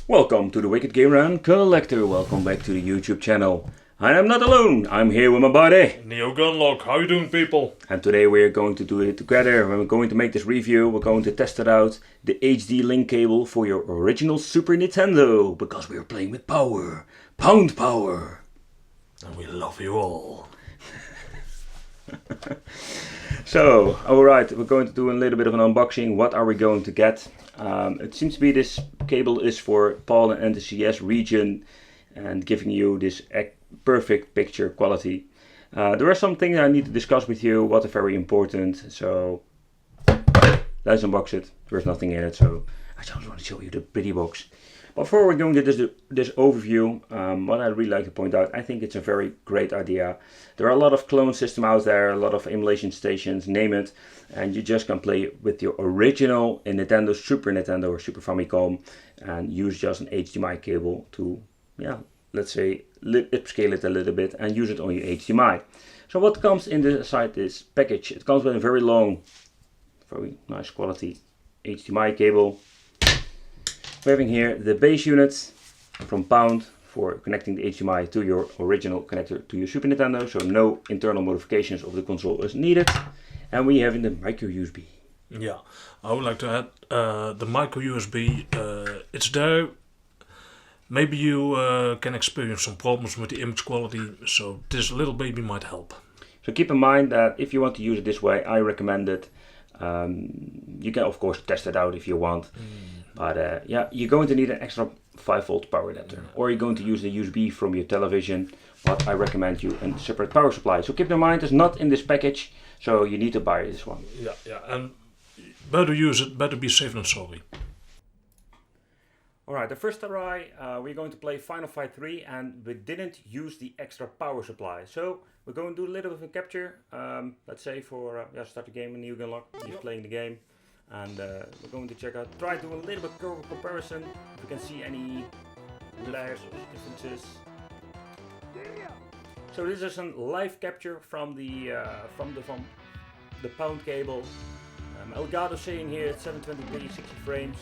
Welcome to the Wicked Gamer and Collector. Welcome back to the YouTube channel. I am not alone. I'm here with my buddy Neo Gunlock. How you doing, people? and today we're going to do it together. We're going to make this review. We're going to test it out. The HD link cable for your original Super Nintendo, because we are playing with power. Pound power. And we love you all. So, alright, we're going to do a little bit of an unboxing. What are we going to get? It seems to be this cable is for PAL and the CS region and giving you this perfect picture quality. There are some things I need to discuss with you, what are very important. So, let's unbox it. There's nothing in it, so I just want to show you the pretty box. Before we're going to this overview, what I'd really like to point out, I think it's a very great idea. There are a lot of clone systems out there, a lot of emulation stations, name it, and you just can play with your original Nintendo, Super Nintendo or Super Famicom and use just an HDMI cable to, let's say, upscale it a little bit and use it on your HDMI. So what comes inside this package? It comes with a very long, very nice quality HDMI cable. We're having here the base unit from Pound for connecting the HDMI to your original connector to your Super Nintendo, so no internal modifications of the console is needed. And we have in the micro USB. Yeah, I would like to add the micro USB. It's there. Maybe you can experience some problems with the image quality, so this little baby might help. So keep in mind that if you want to use it this way, I recommend it. You can of course test it out if you want. But you're going to need an extra 5-volt power adapter, or you're going to use the USB from your television. But I recommend you a separate power supply. So keep in mind, it's not in this package, so you need to buy this one. Yeah, and better use it, better be safe than sorry. Alright, the first try, we're going to play Final Fight 3, and we didn't use the extra power supply. So we're going to do a little bit of a capture, let's say for, start the game in Neo Gunlock, he's playing the game. And we're going to try to do a little bit of comparison, if we can see any layers or differences. So this is a live capture from the Pound cable. Elgato saying here it's 720p, 60 frames.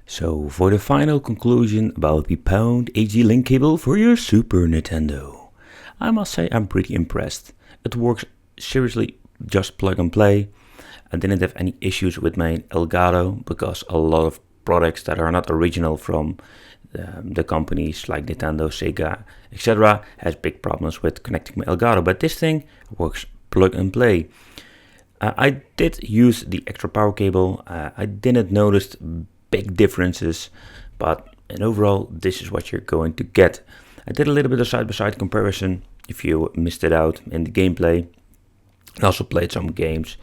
So for the final conclusion about the Pound HD link cable for your Super Nintendo, I must say I'm pretty impressed. It works seriously just plug and play. I didn't have any issues with my Elgato because a lot of products that are not original from the companies like Nintendo, Sega, etc. has big problems with connecting my Elgato, but this thing works plug and play. I did use the extra power cable. I didn't notice big differences, but overall this is what you're going to get. I did a little bit of side-by-side comparison if you missed it out in the gameplay. I also played some games,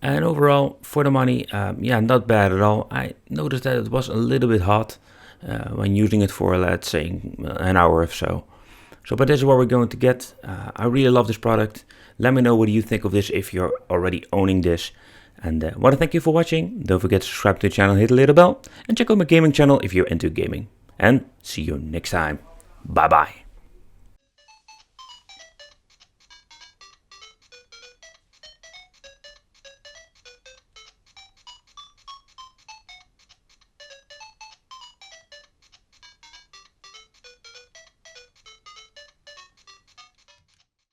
and overall for the money, yeah, not bad at all. I noticed that it was a little bit hot when using it for, let's say, an hour or so. But this is what we're going to get. I really love this product. Let me know what you think of this if you're already owning this. And I want to thank you for watching. Don't forget to subscribe to the channel, hit the little bell, and check out my gaming channel if you're into gaming. And see you next time. Bye bye.